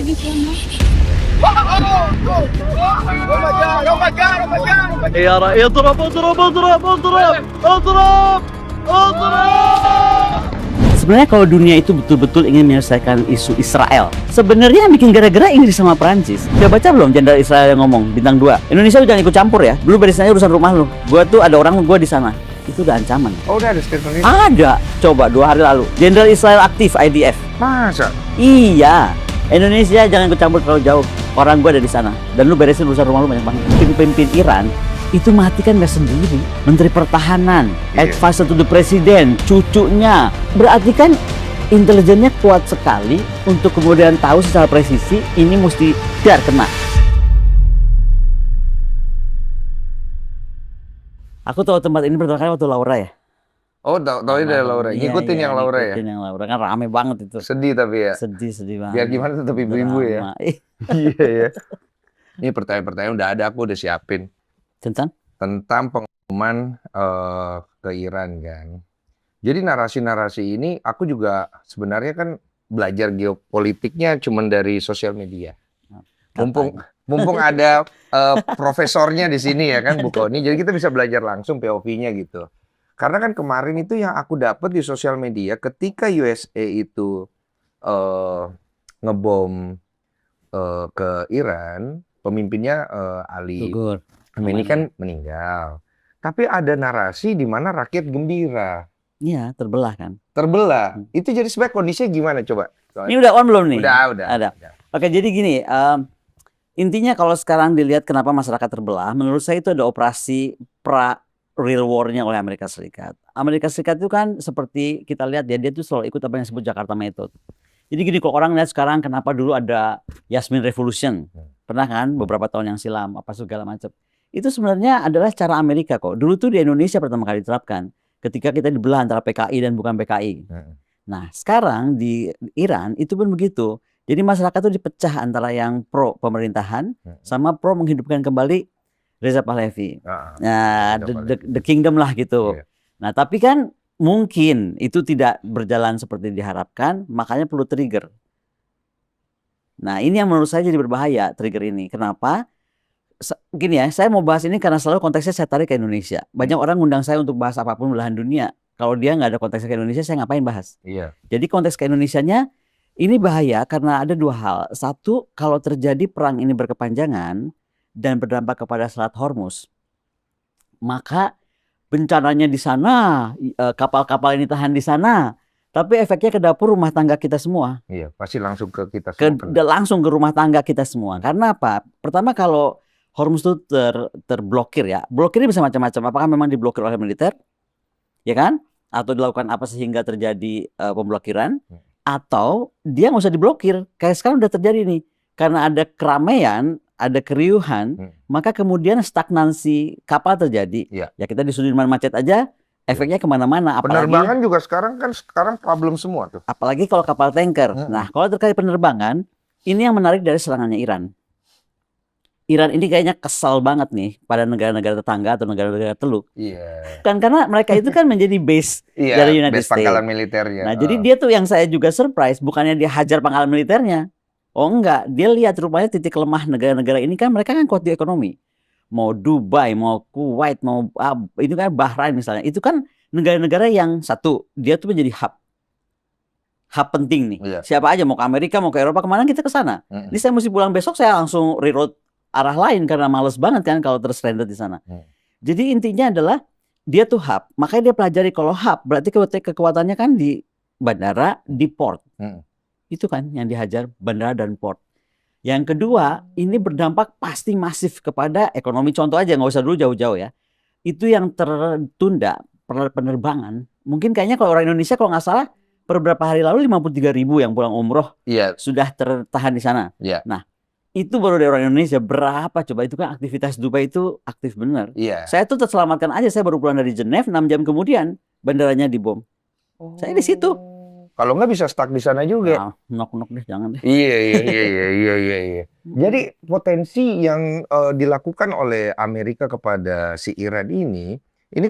di sana. يا رأي اضرب اضرب اضرب اضرب اضرب اضرب. Sebenarnya kalau dunia itu betul-betul ingin menyelesaikan isu Israel, sebenarnya yang bikin gara-gara Inggris sama Prancis. Udah baca belum Jenderal Israel yang ngomong bintang 2? Indonesia udah jangan ikut campur ya. Dulu beresin aja urusan rumah lu. Gua tuh ada orang gua di sana. Itu udah ancaman. Oh, udah ada statement itu? Ada. Coba 2 hari lalu. Jenderal Israel aktif IDF. Masa? Iya. Indonesia jangan ikut campur terlalu jauh. Orang gua ada di sana. Dan lu beresin urusan rumah lu banyak banget. Pemimpin Iran itu mati kan nggak sendiri. Menteri Pertahanan, advisor to the Presiden, cucunya. Berarti kan intelijennya kuat sekali untuk kemudian tahu secara presisi ini mesti biar kena. Aku tahu tempat ini pertama kali waktu Laura ya. Oh, tahu dari Laura. Ngikutin yang Laura ya? Ngikutin yang Laura kan rame banget itu. Sedih tapi ya? Sedih banget. Biar gimana tetap ibu-ibu ya? Iya ya. Ini pertanyaan-pertanyaan udah ada, aku udah siapin. Tentang pengumuman ke Iran kan. Jadi narasi-narasi ini aku juga sebenarnya kan belajar geopolitiknya cuman dari sosial media. Mumpung ada profesornya di sini ya kan Bu Kony. Jadi kita bisa belajar langsung POV-nya gitu. Karena kan kemarin itu yang aku dapat di sosial media ketika USA itu ngebom ke Iran, pemimpinnya Ali Khamenei kan meninggal. Tapi ada narasi di mana rakyat gembira. Iya, terbelah kan. Terbelah. Itu jadi sebenarnya kondisinya gimana coba? Ini udah on belum nih? Udah. Ada. Oke, jadi gini, intinya kalau sekarang dilihat kenapa masyarakat terbelah, menurut saya itu ada operasi real war-nya oleh Amerika Serikat. Amerika Serikat itu kan seperti kita lihat dia tuh selalu ikut apa yang disebut Jakarta Method. Jadi gini, kalau orang lihat sekarang kenapa dulu ada Yasmin Revolution, pernah kan beberapa tahun yang silam, apa segala macam. Itu sebenarnya adalah cara Amerika kok. Dulu tuh di Indonesia pertama kali diterapkan ketika kita dibelah antara PKI dan bukan PKI. Nah, sekarang di Iran itu pun begitu. Jadi masyarakat itu dipecah antara yang pro pemerintahan sama pro menghidupkan kembali Reza Pahlavi. Nah, the kingdom lah gitu. Nah, tapi kan mungkin itu tidak berjalan seperti diharapkan, makanya perlu trigger. Nah, ini yang menurut saya jadi berbahaya trigger ini. Kenapa? Gini ya, saya mau bahas ini karena selalu konteksnya saya tarik ke Indonesia. Banyak orang ngundang saya untuk bahas apapun belahan dunia. Kalau dia nggak ada konteksnya ke Indonesia, saya ngapain bahas? Iya. Jadi konteks ke Indonesianya ini bahaya karena ada 2 hal. Satu, kalau terjadi perang ini berkepanjangan dan berdampak kepada Selat Hormuz, maka bencananya di sana, kapal-kapal ini tahan di sana, tapi efeknya ke dapur rumah tangga kita semua. Iya, pasti langsung ke kita semua. Langsung ke rumah tangga kita semua. Karena apa? Pertama, kalau Hormuz itu terblokir ya. Blokirnya bisa macam-macam. Apakah memang diblokir oleh militer? Ya kan? Atau dilakukan apa sehingga terjadi pemblokiran? Atau dia nggak usah diblokir. Kayak sekarang udah terjadi nih. Karena ada keramaian, ada keriuhan, maka kemudian stagnansi kapal terjadi. Ya kita di Sudirman macet aja, efeknya kemana-mana. Penerbangan juga sekarang problem semua tuh. Apalagi kalau kapal tanker. Nah, kalau terkait penerbangan, ini yang menarik dari serangannya Iran. Iran ini kayaknya kesal banget nih pada negara-negara tetangga atau negara-negara teluk. Iya. Kan karena mereka itu kan menjadi base dari United States. Pangkalan militernya. Nah, jadi dia tuh yang saya juga surprise, bukannya dia hajar pangkalan militernya. Oh enggak, dia lihat rupanya titik lemah negara-negara ini kan mereka kan kuat di ekonomi. Mau Dubai, mau Kuwait, mau itu kan Bahrain misalnya. Itu kan negara-negara yang satu, dia tuh menjadi hub penting nih. Iya. Siapa aja mau ke Amerika, mau ke Eropa, kemana kita ke sana. Ini saya mesti pulang besok, saya langsung reroute arah lain karena males banget kan kalau terstranded di sana. Jadi intinya adalah dia tuh hub. Makanya dia pelajari kalau hub berarti kekuatannya kan di bandara, di port. Itu kan yang dihajar, bandara dan port. Yang kedua, ini berdampak pasti masif kepada ekonomi. Contoh aja, nggak usah dulu jauh-jauh ya. Itu yang tertunda penerbangan. Mungkin kayaknya kalau orang Indonesia kalau nggak salah per beberapa hari lalu 53.000 yang pulang umroh sudah tertahan di sana. Nah, itu baru dari orang Indonesia. Berapa coba? Itu kan aktivitas Dubai itu aktif benar. Saya tuh terselamatkan aja. Saya baru pulang dari Genève 6 jam kemudian bandaranya dibom. Saya di situ. Kalau nggak bisa stuck di sana juga. Nok-nok deh, jangan deh. Iya. Jadi potensi yang dilakukan oleh Amerika kepada si Iran ini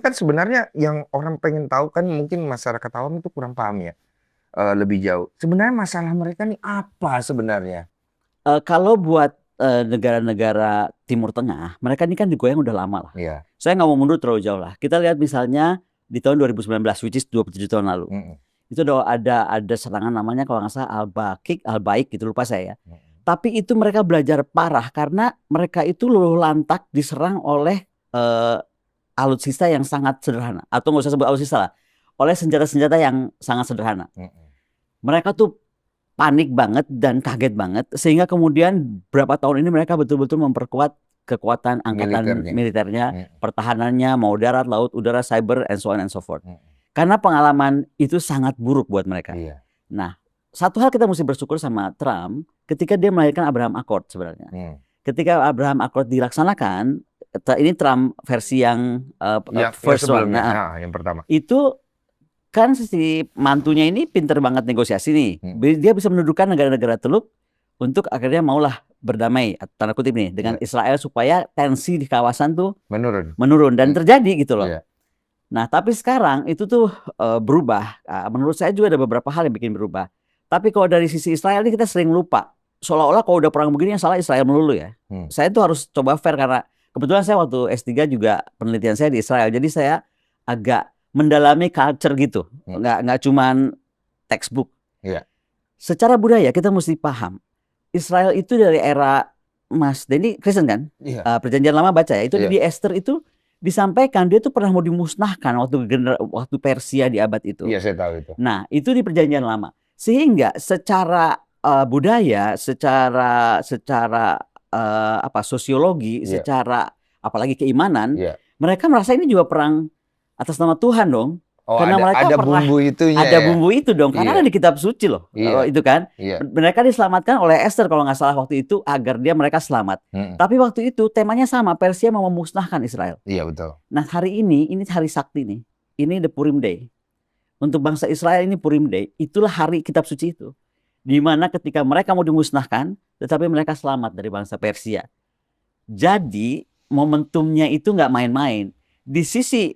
kan sebenarnya yang orang pengen tahu kan mungkin masyarakat awam itu kurang paham ya lebih jauh. Sebenarnya masalah mereka nih apa sebenarnya? Kalau buat negara-negara Timur Tengah, mereka ini kan digoyang udah lama lah. Iya. Saya nggak mau mundur terlalu jauh lah. Kita lihat misalnya di tahun 2019, which is 27 tahun lalu. Itu ada serangan namanya kalau nggak salah Al-Baik gitu, lupa saya ya. Tapi itu mereka belajar parah karena mereka itu luluh lantak diserang oleh alutsista yang sangat sederhana. Atau nggak usah sebut alutsista lah, oleh senjata-senjata yang sangat sederhana. Mereka tuh panik banget dan kaget banget, sehingga kemudian berapa tahun ini mereka betul-betul memperkuat kekuatan angkatan militernya, pertahanannya, mau darat, laut, udara, cyber, and so on and so forth. Karena pengalaman itu sangat buruk buat mereka. Nah, satu hal kita mesti bersyukur sama Trump ketika dia melahirkan Abraham Accord sebenarnya. Ketika Abraham Accord dilaksanakan, ini Trump versi yang first one, yang pertama. Itu kan si mantunya ini pinter banget negosiasi nih. Dia bisa mendudukan negara-negara Teluk untuk akhirnya maulah berdamai, tanda kutip nih, dengan Israel supaya tensi di kawasan tuh menurun dan terjadi gitu loh. Nah, tapi sekarang itu tuh berubah. Menurut saya juga ada beberapa hal yang bikin berubah. Tapi kalau dari sisi Israel ini kita sering lupa. Seolah-olah kalau udah perang begini yang salah Israel melulu ya. Saya tuh harus coba fair karena kebetulan saya waktu S3 juga penelitian saya di Israel. Jadi saya agak mendalami culture gitu, nggak cuman textbook. Secara budaya kita mesti paham, Israel itu dari era Mas Denny Kristen kan, Perjanjian Lama baca ya, itu di Esther itu disampaikan dia tuh pernah mau dimusnahkan waktu Persia di abad itu. Iya, saya tahu itu. Nah, itu di Perjanjian Lama, sehingga secara budaya, secara sosiologi, secara apalagi keimanan, mereka merasa ini juga perang atas nama Tuhan dong. Karena mereka ada bumbu itunya. Ada bumbu itu dong. Karena ada di kitab suci loh. Itu kan. Mereka diselamatkan oleh Esther kalau nggak salah waktu itu agar mereka selamat. Tapi waktu itu temanya sama. Persia mau memusnahkan Israel. Iya, betul. Nah, hari ini hari sakti nih. Ini the Purim Day. Untuk bangsa Israel ini Purim Day. Itulah hari kitab suci itu. Di mana ketika mereka mau dimusnahkan, tetapi mereka selamat dari bangsa Persia. Jadi momentumnya itu nggak main-main. Di sisi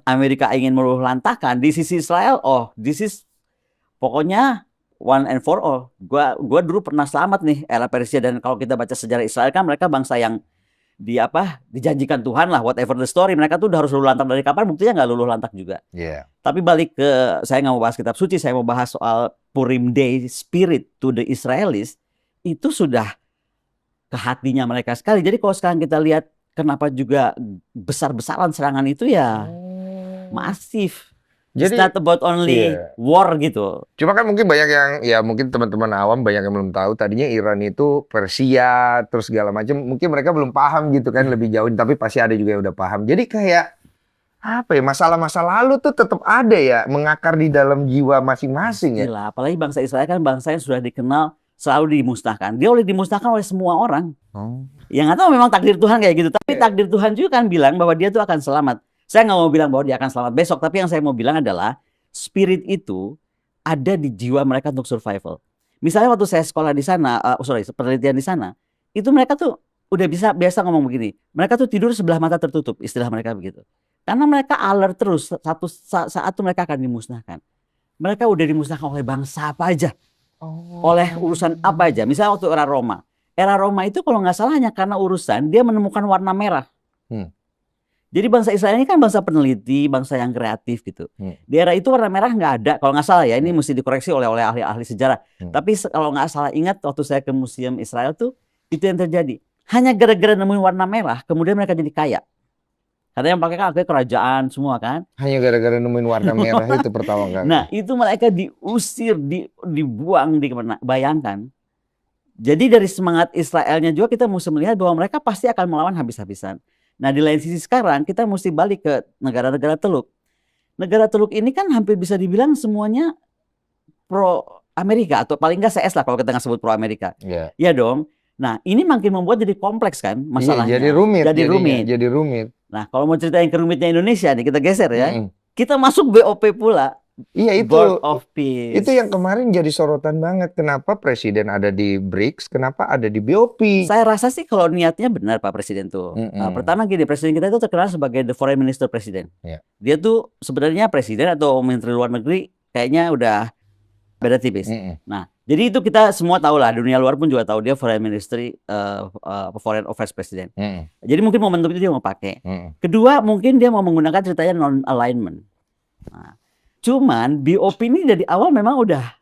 Amerika ingin meluluh lantakan, di sisi Israel, this is pokoknya one and for all. Gua dulu pernah selamat nih era Persia, dan kalau kita baca sejarah Israel kan mereka bangsa yang dijanjikan Tuhan lah, whatever the story. Mereka tuh udah harus luluh lantak dari kapan, buktinya nggak luluh lantak juga. Tapi balik ke, saya nggak mau bahas kitab suci, saya mau bahas soal Purim Day spirit to the Israelis, itu sudah ke hatinya mereka sekali. Jadi kalau sekarang kita lihat kenapa juga besar-besaran serangan itu ya masif. Jadi, it's not about only war gitu. Cuma kan mungkin banyak yang, ya mungkin teman-teman awam banyak yang belum tahu. Tadinya Iran itu Persia, terus segala macam. Mungkin mereka belum paham gitu kan lebih jauh. Tapi pasti ada juga yang udah paham. Jadi kayak, apa ya, masalah-masa lalu tuh tetap ada ya, mengakar di dalam jiwa masing-masing ya. Gila, apalagi bangsa Israel kan bangsa yang sudah dikenal selalu dimusnahkan. Dia dimusnahkan oleh semua orang. Yang nggak tahu memang takdir Tuhan kayak gitu. Tapi takdir Tuhan juga kan bilang bahwa dia tuh akan selamat. Saya nggak mau bilang bahwa dia akan selamat besok. Tapi yang saya mau bilang adalah spirit itu ada di jiwa mereka untuk survival. Misalnya waktu saya sekolah di sana, penelitian di sana, itu mereka tuh udah biasa ngomong begini. Mereka tuh tidur sebelah mata tertutup, istilah mereka begitu. Karena mereka alert terus. Satu saat tuh mereka akan dimusnahkan. Mereka udah dimusnahkan oleh bangsa apa aja. Oleh urusan apa aja. Misalnya waktu era Roma. Era Roma itu kalau nggak salah hanya karena urusan dia menemukan warna merah. Jadi bangsa Israel ini kan bangsa peneliti, bangsa yang kreatif gitu. Di era itu warna merah nggak ada. Kalau nggak salah ya, ini mesti dikoreksi oleh ahli-ahli sejarah. Tapi kalau nggak salah ingat waktu saya ke museum Israel tuh, itu yang terjadi. Hanya gara-gara nemuin warna merah, kemudian mereka jadi kaya. Karena yang pakai kan akhirnya kerajaan semua kan. Hanya gara-gara nemuin warna merah itu pertama kali. Nah itu mereka diusir, dibuang, bayangkan. Jadi dari semangat Israelnya juga kita mesti melihat bahwa mereka pasti akan melawan habis-habisan. Nah di lain sisi sekarang kita mesti balik ke negara-negara Teluk. Negara Teluk ini kan hampir bisa dibilang semuanya pro Amerika, atau paling nggak CS lah kalau kita nggak sebut pro Amerika. Ya dong. Nah ini makin membuat jadi kompleks kan masalahnya. Jadi rumit. Nah kalau mau ceritain kerumitnya Indonesia nih, kita geser ya. Kita masuk BOP pula. Iya itu. Board of Peace. Itu yang kemarin jadi sorotan banget. Kenapa presiden ada di BRICS? Kenapa ada di BOP? Saya rasa sih kalau niatnya benar Pak Presiden tuh. Pertama gini, presiden kita itu terkenal sebagai the foreign minister presiden. Dia tuh sebenarnya presiden atau menteri luar negeri kayaknya udah beda tipis. Nah Jadi itu kita semua tahu lah, dunia luar pun juga tahu dia foreign ministry, foreign affairs president. Jadi mungkin momentum itu dia mau pakai. Kedua, mungkin dia mau menggunakan ceritanya non-alignment. Nah, cuman BOP ini dari awal memang udah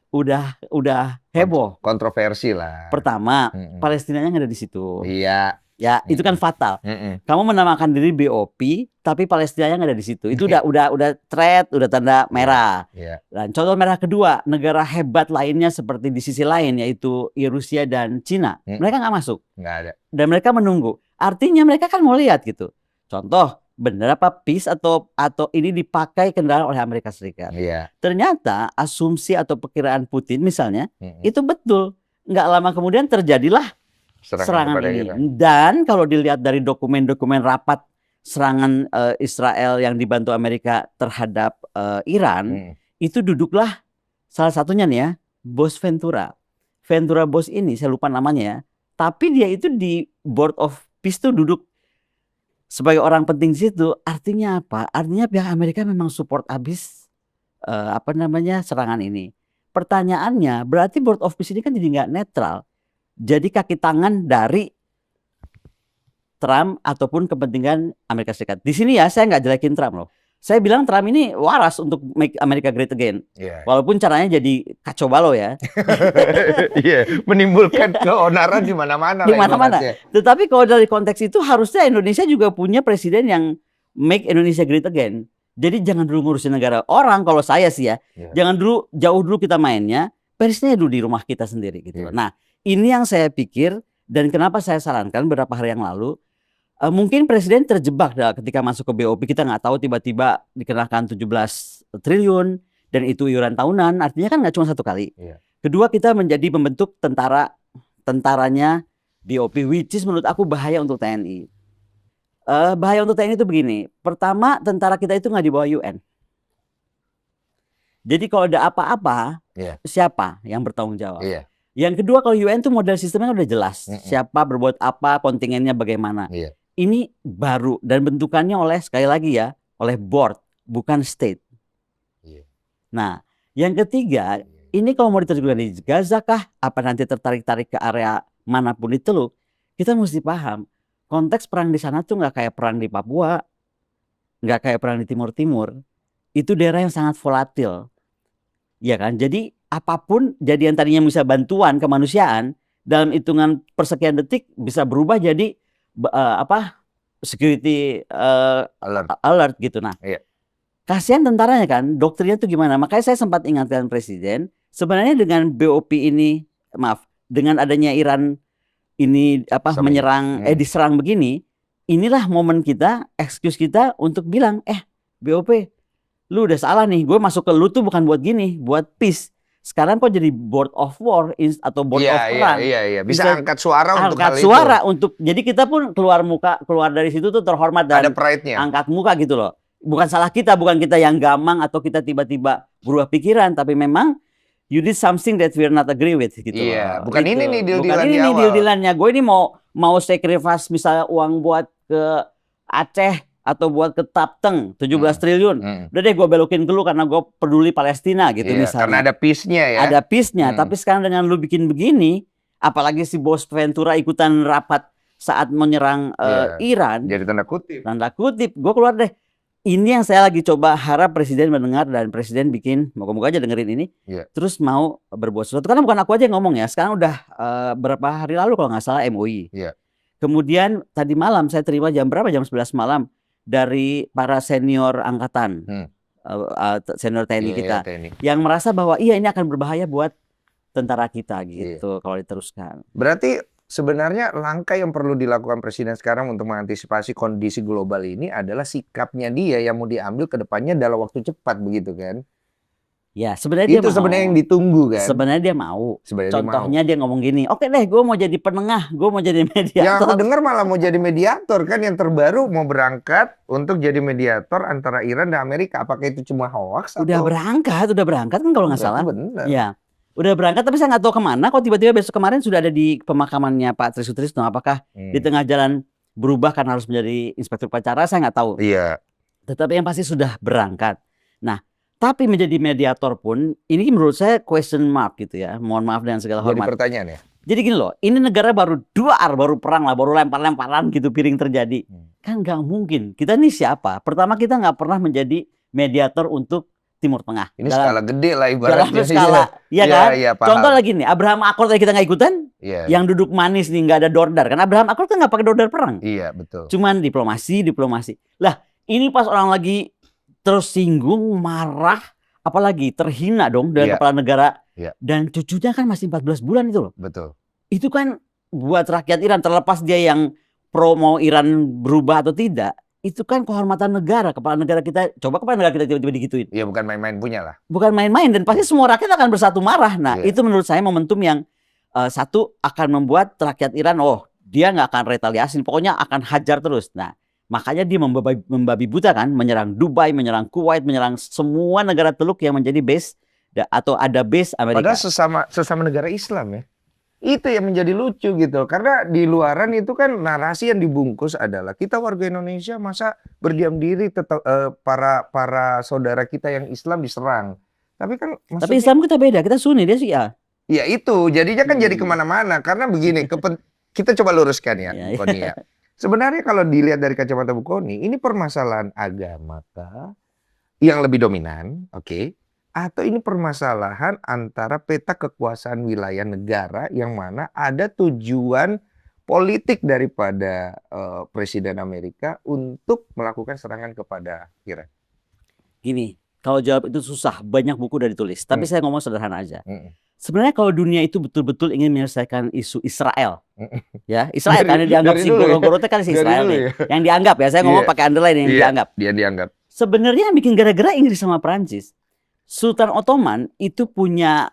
heboh. Kontroversi lah. Pertama, Palestinanya nggak ada di situ. Iya. Ya, itu kan fatal. Kamu menamakan diri BOP, tapi Palestinanya nggak ada di situ. Itu udah threat, udah tanda merah. Dan contoh merah kedua, negara hebat lainnya seperti di sisi lain, yaitu Rusia dan Cina, mereka nggak masuk. Nggak ada. Dan mereka menunggu. Artinya mereka kan mau lihat gitu. Contoh, benar apa peace atau ini dipakai kendaraan oleh Amerika Serikat. Ternyata asumsi atau perkiraan Putin misalnya, itu betul. Nggak lama kemudian terjadilah serangan ini. Iran. Dan kalau dilihat dari dokumen-dokumen rapat serangan Israel yang dibantu Amerika terhadap Iran, itu duduklah salah satunya nih ya, Bos Ventura. Ventura Bos ini saya lupa namanya ya, tapi dia itu di Board of Peace tuh duduk sebagai orang penting di situ. Artinya apa? Artinya pihak Amerika memang support habis serangan ini. Pertanyaannya, berarti Board of Peace ini kan jadi nggak netral. Jadi kaki tangan dari Trump ataupun kepentingan Amerika Serikat. Di sini ya saya nggak jelekin Trump loh. Saya bilang Trump ini waras untuk make America great again. Walaupun caranya jadi kacau balau ya. Menimbulkan keonaran di mana-mana. Di mana-mana. Tetapi kalau dari konteks itu harusnya Indonesia juga punya presiden yang make Indonesia great again. Jadi jangan dulu ngurusin negara orang kalau saya sih ya. Jangan dulu jauh dulu kita mainnya. Beresnya dulu di rumah kita sendiri gitu. Nah, ini yang saya pikir dan kenapa saya sarankan beberapa hari yang lalu, mungkin presiden terjebak ketika masuk ke BOP. Kita nggak tahu tiba-tiba dikenakan 17 triliun dan itu iuran tahunan, artinya kan nggak cuma satu kali. Kedua, kita menjadi pembentuk tentaranya BOP, which is menurut aku bahaya untuk TNI. Bahaya untuk TNI itu begini, pertama tentara kita itu nggak di bawah UN. Jadi kalau ada apa-apa, siapa yang bertanggung jawab? Yang kedua, kalau UN itu model sistemnya udah jelas. Siapa berbuat apa, kontingennya bagaimana. Ini baru dan bentukannya sekali lagi ya, oleh board, bukan state. Nah, yang ketiga, ini kalau mau diterjemahkan di Gaza kah, apa nanti tertarik-tarik ke area manapun di Teluk, kita mesti paham, konteks perang di sana tuh nggak kayak perang di Papua, nggak kayak perang di Timur-Timur. Itu daerah yang sangat volatil. Ya kan, jadi apapun jadi yang tadinya bisa bantuan kemanusiaan dalam hitungan persekian detik bisa berubah jadi security alert gitu. Nah, kasihan tentaranya kan, doktrinnya tuh gimana? Makanya saya sempat ingatkan presiden, sebenarnya dengan BOP ini, dengan adanya Iran ini menyerang, diserang begini, inilah momen kita, excuse kita untuk bilang, BOP, lu udah salah nih, gue masuk ke lu tuh bukan buat gini, buat peace. Sekarang kok jadi board of war atau board of perang. Bisa angkat suara untuk hal itu. Jadi kita pun keluar dari situ tuh terhormat dan ada pride-nya. Angkat muka gitu loh. Bukan salah kita, bukan kita yang gamang atau kita tiba-tiba berubah pikiran, tapi memang you did something that we're not agree with gitu loh. Bukan gitu. Ini nih deal-dealan di awal. Deal-dealannya. Gue ini mau sacrifice misalnya uang buat ke Aceh atau buat ke Tapteng 17 triliun. Udah deh gue belokin ke lu karena gue peduli Palestina gitu misalnya. Karena ada peace-nya ya. Ada peace-nya, tapi sekarang dengan lu bikin begini, apalagi si Bos Ventura ikutan rapat saat menyerang Iran. Jadi tanda kutip. Tanda kutip, gue keluar deh. Ini yang saya lagi coba harap presiden mendengar dan presiden bikin, moga-moga aja dengerin ini, terus mau berbuat sesuatu. Karena bukan aku aja yang ngomong ya, sekarang udah berapa hari lalu kalau nggak salah MOI. Kemudian tadi malam saya terima jam 11 malam dari para senior angkatan, senior TNI kita, yang merasa bahwa ini akan berbahaya buat tentara kita gitu kalau diteruskan. Berarti sebenarnya langkah yang perlu dilakukan presiden sekarang untuk mengantisipasi kondisi global ini adalah sikapnya dia yang mau diambil ke depannya dalam waktu cepat begitu kan? Ya sebenarnya itu sebenarnya yang ditunggu kan? Sebenarnya dia mau. Contohnya dia ngomong gini, oke deh gue mau jadi penengah, gue mau jadi mediator. Yang aku dengar malah mau jadi mediator kan, yang terbaru mau berangkat untuk jadi mediator antara Iran dan Amerika. Apakah itu cuma hoax? Udah berangkat kan kalau nggak salah. Bener. Ya, udah berangkat tapi saya nggak tahu kemana. Kok tiba-tiba besok kemarin sudah ada di pemakamannya Pak Tri Sutrisno. Apakah di tengah jalan berubah karena harus menjadi inspektur upacara? Saya nggak tahu. Iya. Tetapi yang pasti sudah berangkat. Nah, Tapi menjadi mediator pun, ini menurut saya question mark gitu ya. Mohon maaf dengan segala hormat. Jadi pertanyaan ya. Jadi gini loh, ini negara baru baru perang lah, baru lempar-lemparan gitu piring terjadi. Kan nggak mungkin. Kita ini siapa? Pertama kita nggak pernah menjadi mediator untuk Timur Tengah. Ini skala gede lah ibaratnya. Dalam skala, ya kan? Ya, contoh lagi nih, Abraham Accord tadi kita nggak ikutan. Yang duduk manis nih, nggak ada dordar. Karena Abraham Accord kan nggak pakai dordar perang. Iya, betul. Cuman diplomasi. Lah, ini pas orang lagi tersinggung, marah, apalagi terhina dong dengan kepala negara. Dan cucunya kan masih 14 bulan itu loh. Betul. Itu kan buat rakyat Iran, terlepas dia yang pro mau Iran berubah atau tidak, itu kan kehormatan negara. Kepala negara kita, coba kepala negara kita tiba-tiba digituin. Iya, bukan main-main punya lah. Bukan main-main, dan pasti semua rakyat akan bersatu marah. Nah, itu menurut saya momentum yang satu akan membuat rakyat Iran, dia nggak akan retaliasi, pokoknya akan hajar terus. Nah, makanya dia membabi buta kan, menyerang Dubai, menyerang Kuwait, menyerang semua negara Teluk yang menjadi base atau ada base Amerika. Padahal sesama negara Islam ya. Itu yang menjadi lucu gitu. Karena di luaran itu kan narasi yang dibungkus adalah kita warga Indonesia masa berdiam diri para saudara kita yang Islam diserang. Tapi kan tapi Islam kita beda, kita Sunni, dia Syiah. Ya itu, jadinya kan jadi kemana-mana. Karena begini, kita coba luruskan ya, Bu Koni ya. Sebenarnya kalau dilihat dari kacamata Bu Koni, ini permasalahan agama kah yang lebih dominan, oke? Atau ini permasalahan antara peta kekuasaan wilayah negara yang mana ada tujuan politik daripada Presiden Amerika untuk melakukan serangan kepada Iran? Gini, kalau jawab itu susah, banyak buku udah ditulis. Tapi saya ngomong sederhana aja. Sebenarnya kalau dunia itu betul-betul ingin menyelesaikan isu Israel, ya Israel karena dianggap si goro-goro itu kan si Israel nih, yang dianggap ya, saya ngomong pakai underline yang dianggap. Dia dianggap. Sebenarnya yang bikin gara-gara Inggris sama Prancis. Sultan Ottoman itu punya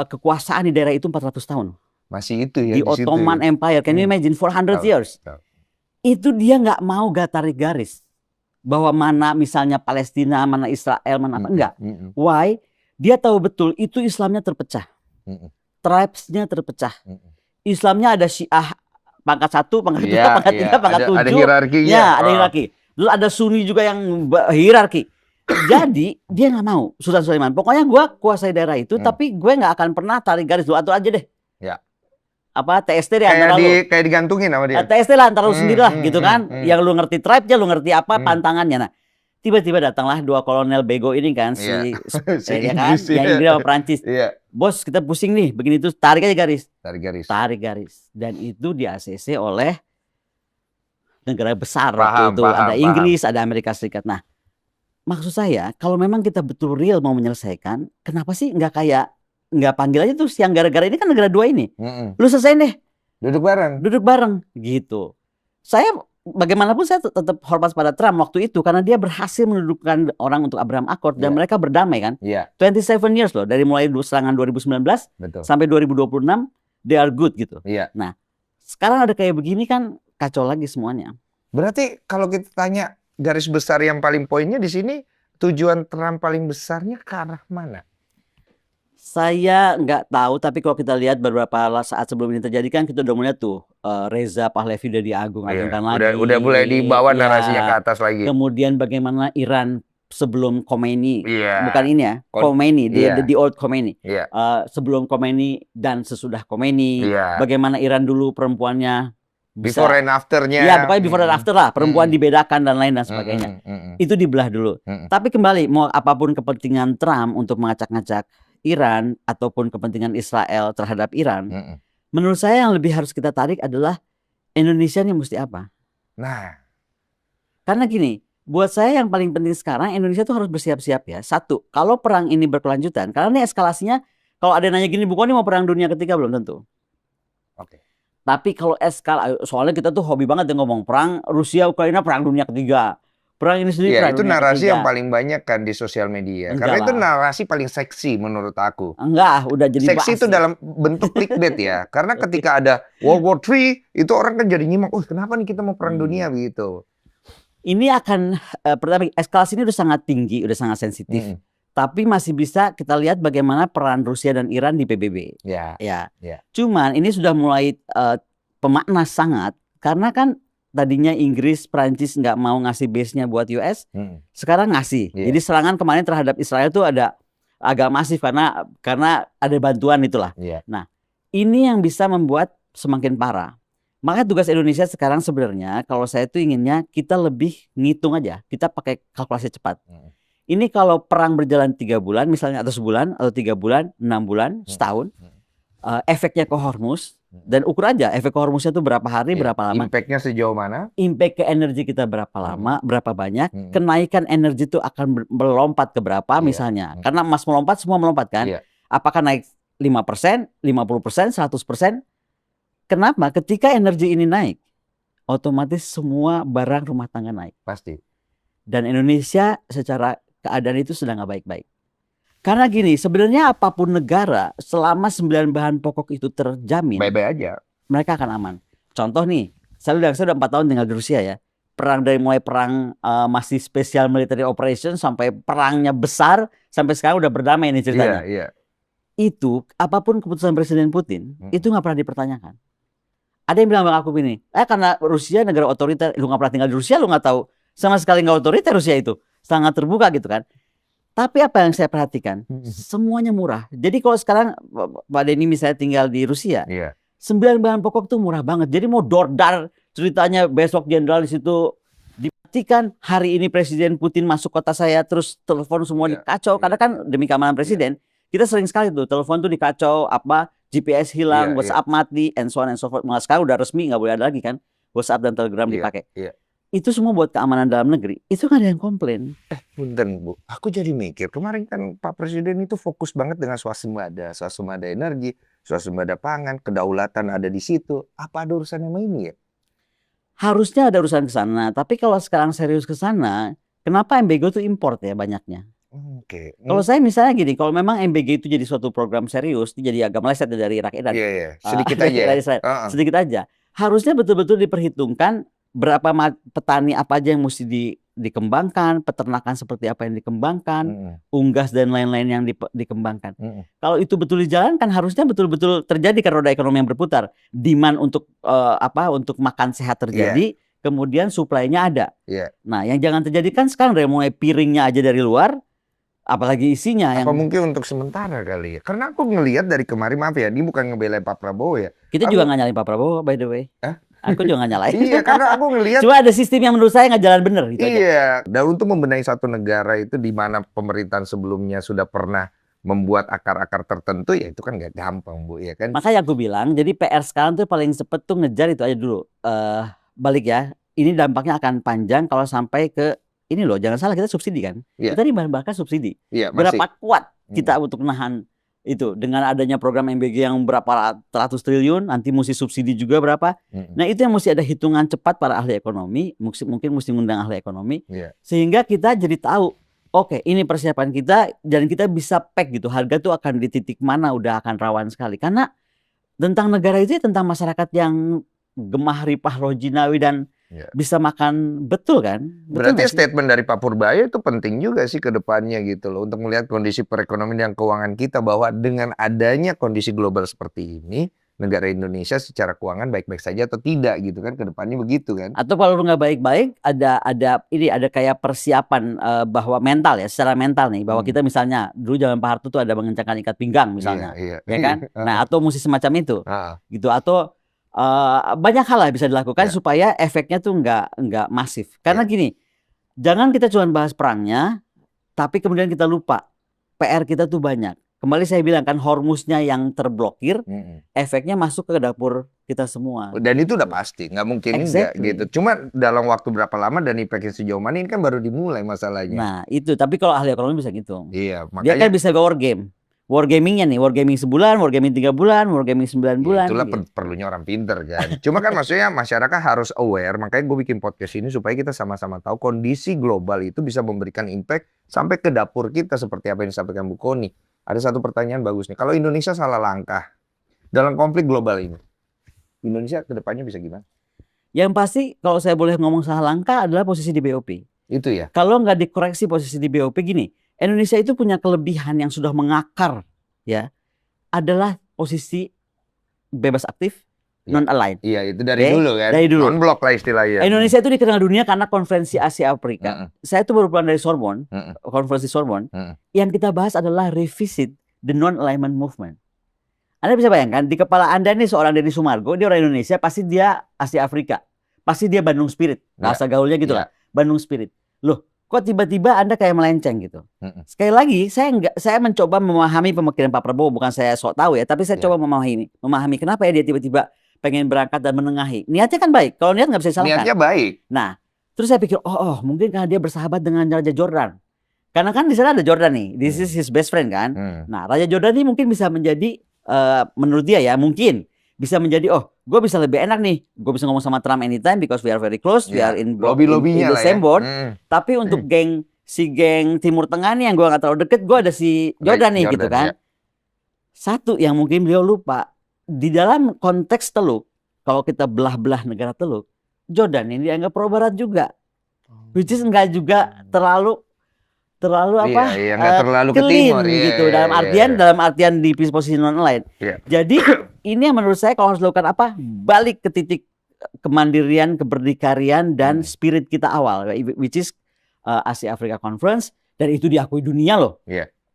kekuasaan di daerah itu 400 tahun. Masih itu ya. Di Ottoman Empire, can you imagine 400 years? Itu dia nggak mau tarik garis bahwa mana misalnya Palestina, mana Israel, mana apa, enggak. Why? Dia tahu betul itu Islamnya terpecah. Tribes-nya terpecah. Islamnya ada Syiah pangkat 1, pangkat 2, pangkat 3, pangkat 7. Ada hierarkinya. Ya, ada hierarki. Terus ada Sunni juga yang hierarki. Jadi dia nggak mau Sultan Sulaiman. Pokoknya gue kuasai daerah itu, tapi gue nggak akan pernah tarik garis dulu atau aja deh. Ya. Apa TST deh antara lu. Kayak digantungin sama dia. TST lah antara lu sendiri lah, gitu kan. Yang lu ngerti tribe-nya, lu ngerti apa pantangannya. Nah, tiba-tiba datanglah 2 kolonel bego ini kan, si ya kan, yang Inggris sama Prancis. Bos, kita pusing nih, begini tuh, tarik aja garis. Tarik garis. Dan itu di ACC oleh negara besar waktu itu. Ada Inggris, ada Amerika Serikat. Nah, maksud saya, kalau memang kita betul real mau menyelesaikan, kenapa sih nggak panggil aja tuh yang gara-gara ini kan negara 2 ini. Lu selesaiin deh. Duduk bareng. Gitu. Saya bagaimanapun saya tetap hormat pada Trump waktu itu karena dia berhasil mendudukkan orang untuk Abraham Accord dan mereka berdamai kan. 27 years loh, dari mulai serangan 2019 sampai 2026 they are good gitu. Nah, sekarang ada kayak begini kan kacau lagi semuanya. Berarti kalau kita tanya garis besar yang paling poinnya di sini, tujuan Trump paling besarnya ke arah mana? Saya nggak tahu, tapi kalau kita lihat beberapa saat sebelum ini terjadi kan kita udah melihat tuh Reza Pahlavi udah diagung-agungkan lagi. Udah mulai dibawa narasinya ke atas lagi. Kemudian bagaimana Iran sebelum Khomeini, bukan ini ya, Khomeini, the old Khomeini. Sebelum Khomeini dan sesudah Khomeini, bagaimana Iran dulu perempuannya bisa, before and afternya. Ya, pokoknya before and after lah. Perempuan dibedakan dan lain dan sebagainya. Itu dibelah dulu. Tapi kembali, mau apapun kepentingan Trump untuk mengacak-ngacak Iran ataupun kepentingan Israel terhadap Iran, menurut saya yang lebih harus kita tarik adalah Indonesia ini mesti apa? Nah, karena gini, buat saya yang paling penting sekarang Indonesia tuh harus bersiap-siap ya. Satu, kalau perang ini berkelanjutan, karena ini eskalasinya, kalau ada yang nanya gini, Bu Koni mau perang dunia ketiga belum tentu. Tapi kalau soalnya kita tuh hobi banget ya ngomong perang Rusia Ukraina, perang dunia ketiga, perang ini sendiri. Ya, itu narasi yang paling banyak kan di sosial media. Karena itu narasi paling seksi menurut aku. Enggak, udah jadi seksi itu dalam bentuk clickbait ya. Karena ketika ada World War III, itu orang kan jadi nyimak, kenapa nih kita mau perang dunia begitu. Ini akan pertama, eskalasi ini udah sangat tinggi, udah sangat sensitif. Tapi masih bisa kita lihat bagaimana peran Rusia dan Iran di PBB. Cuman ini sudah mulai pemanas sangat karena kan tadinya Inggris, Prancis nggak mau ngasih base-nya buat US, sekarang ngasih. Jadi serangan kemarin terhadap Israel tuh agak masif karena ada bantuan itulah. Nah, ini yang bisa membuat semakin parah. Maka tugas Indonesia sekarang sebenarnya kalau saya tuh inginnya kita lebih ngitung aja, kita pakai kalkulasi cepat. Ini kalau perang berjalan 3 bulan misalnya, atau sebulan, atau 3 bulan, 6 bulan, setahun, efeknya ke Hormuz, dan ukur aja efek ke Hormuznya tuh berapa hari, berapa lama. Impactnya sejauh mana? Impact ke energi kita berapa lama, berapa banyak. Kenaikan energi itu akan melompat ke berapa misalnya. Karena emas melompat, semua melompat kan. Apakah naik 5%, 50%, 100%? Kenapa? Ketika energi ini naik, otomatis semua barang rumah tangga naik. Pasti. Dan Indonesia secara keadaan itu sedang nggak baik-baik. Karena gini, sebenarnya apapun negara, selama 9 bahan pokok itu terjamin, baik-baik aja, mereka akan aman. Contoh nih, saya udah 4 tahun tinggal di Rusia ya. Perang dari mulai perang masih special military operation sampai perangnya besar, sampai sekarang udah berdamai nih ceritanya. Itu apapun keputusan Presiden Putin, itu nggak pernah dipertanyakan. Ada yang bilang bang aku gini, karena Rusia negara otoriter, lu nggak pernah tinggal di Rusia, lu nggak tahu, sama sekali nggak otoriter Rusia itu, sangat terbuka gitu kan. Tapi apa yang saya perhatikan, semuanya murah. Jadi kalau sekarang Pak Denny misalnya tinggal di Rusia, 9 bahan pokok tuh murah banget. Jadi mau dordar ceritanya besok jenderal di situ dimatikan, hari ini Presiden Putin masuk kota saya, terus telepon semua dikacau, karena kan demi keamanan Presiden, kita sering sekali tuh telepon tuh dikacau, GPS hilang, WhatsApp mati, and so on and so forth. Malah sekarang udah resmi nggak boleh ada lagi kan WhatsApp dan Telegram dipakai. Itu semua buat keamanan dalam negeri. Itu nggak ada yang komplain. Punten Bu, aku jadi mikir kemarin kan Pak Presiden itu fokus banget dengan swasembada energi, swasembada pangan, kedaulatan ada di situ. Apa ada urusan sama ini ya? Harusnya ada urusan ke sana. Tapi kalau sekarang serius ke sana, kenapa MBG itu import ya banyaknya? Kalau saya misalnya gini, kalau memang MBG itu jadi suatu program serius, jadi agak meleset dari rakyat, sedikit aja, sedikit aja. Harusnya betul-betul diperhitungkan berapa petani apa aja yang mesti dikembangkan, peternakan seperti apa yang dikembangkan, unggas dan lain-lain yang dikembangkan. Kalau itu betul dijalankan, harusnya betul-betul terjadi kan roda ekonomi yang berputar. Demand untuk untuk makan sehat terjadi, kemudian suplainya ada. Nah, yang jangan terjadi kan sekarang dari mulai piringnya aja dari luar, apalagi isinya. Apa mungkin untuk sementara kali ya? Karena aku ngelihat dari kemarin, maaf ya, ini bukan ngebelain Pak Prabowo ya. Kita juga nggak nyalain Pak Prabowo, by the way. Aku juga nggak nyalain. Iya, karena aku ngelihat. Cuma ada sistem yang menurut saya nggak jalan bener. Gitu aja. Dan untuk membenahi satu negara itu di mana pemerintahan sebelumnya sudah pernah membuat akar-akar tertentu, ya itu kan nggak gampang Bu, ya kan? Makanya aku bilang, jadi PR sekarang tuh paling cepet tuh ngejar itu aja dulu. Balik ya, ini dampaknya akan panjang kalau sampai ke ini loh, jangan salah kita subsidi kan. Kita bahkan subsidi. Berapa kuat kita untuk nahan itu dengan adanya program MBG yang berapa ratus triliun, nanti mesti subsidi juga berapa. Nah itu yang mesti ada hitungan cepat para ahli ekonomi, mungkin mesti ngundang ahli ekonomi, sehingga kita jadi tahu, oke, ini persiapan kita dan kita bisa pack gitu, harga tuh akan di titik mana, udah akan rawan sekali. Karena tentang negara itu ya tentang masyarakat yang gemah ripah rojinawi dan bisa makan betul kan? Berarti statement dari Pak Purbaya itu penting juga sih ke depannya gitu loh, untuk melihat kondisi perekonomian dan keuangan kita, bahwa dengan adanya kondisi global seperti ini, negara Indonesia secara keuangan baik-baik saja atau tidak gitu kan, ke depannya begitu kan? Atau kalau nggak baik-baik, ada kayak persiapan bahwa mental ya, secara mental nih, bahwa kita misalnya dulu zaman Pak Harto tuh ada mengencangkan ikat pinggang misalnya, ya kan? Nah atau mesti semacam itu, gitu, atau banyak hal lah bisa dilakukan supaya efeknya tuh nggak masif. Karena gini, jangan kita cuma bahas perangnya, tapi kemudian kita lupa PR kita tuh banyak. Kembali saya bilang kan, Hormuznya yang terblokir, efeknya masuk ke dapur kita semua. Dan itu udah pasti, nggak mungkin enggak gitu. Cuma dalam waktu berapa lama dan impactnya sejauh mana, ini kan baru dimulai masalahnya. Nah itu, tapi kalau ahli ekonomi bisa gitu. Iya, makanya dia kan bisa war game. Wargamingnya nih, wargaming sebulan, wargaming 3 bulan, wargaming 9 bulan. Itulah perlunya orang pinter kan. Cuma kan maksudnya masyarakat harus aware, makanya gue bikin podcast ini supaya kita sama-sama tahu kondisi global itu bisa memberikan impact sampai ke dapur kita, seperti apa yang disampaikan Bu Kony. Ada satu pertanyaan bagus nih, kalau Indonesia salah langkah dalam konflik global ini, Indonesia ke depannya bisa gimana? Yang pasti kalau saya boleh ngomong salah langkah adalah posisi di BOP. Itu ya? Kalau nggak dikoreksi posisi di BOP gini, Indonesia itu punya kelebihan yang sudah mengakar ya, adalah posisi bebas aktif, non-aligned. Iya, itu dari dulu kan. Dari dulu. Non-blok lah istilahnya. Indonesia itu dikenal dunia karena konferensi Asia Afrika. Saya tuh baru pulang dari Sorbonne, konferensi Sorbonne. Yang kita bahas adalah revisit the non-alignment movement. Anda bisa bayangkan di kepala Anda nih seorang Deddy Sumargo, dia orang Indonesia, pasti dia Asia Afrika. Pasti dia Bandung Spirit. Bahasa gaulnya gitu lah. Bandung Spirit. Loh, kok tiba-tiba Anda kayak melenceng gitu. Sekali lagi, saya mencoba memahami pemikiran Pak Prabowo, bukan saya sok tahu ya, tapi saya coba memahami kenapa ya dia tiba-tiba pengen berangkat dan menengahi. Niatnya kan baik. Kalau niat nggak bisa disalahkan. Niatnya baik. Nah, terus saya pikir, mungkin karena dia bersahabat dengan Raja Jordan. Karena kan di sana ada Jordan nih. This is his best friend kan. Nah, Raja Jordan ini mungkin bisa menjadi, menurut dia ya, mungkin bisa menjadi, gue bisa lebih enak nih. Gue bisa ngomong sama Trump anytime because we are very close. We are in the same board. Tapi untuk si geng Timur Tengah nih yang gue nggak terlalu deket, gue ada si Jordan nih gitu kan. Satu yang mungkin beliau lupa. Di dalam konteks Teluk, kalau kita belah-belah negara Teluk, Jordan ini dianggap pro barat juga, which is enggak juga terlalu apa, enggak terlalu ke clean timur, gitu. Dalam artian di posisi non-aligned. Jadi ini yang menurut saya kalau harus dilakukan apa, balik ke titik kemandirian, keberdikarian dan spirit kita awal, which is Asia Africa Conference, dan itu diakui dunia loh.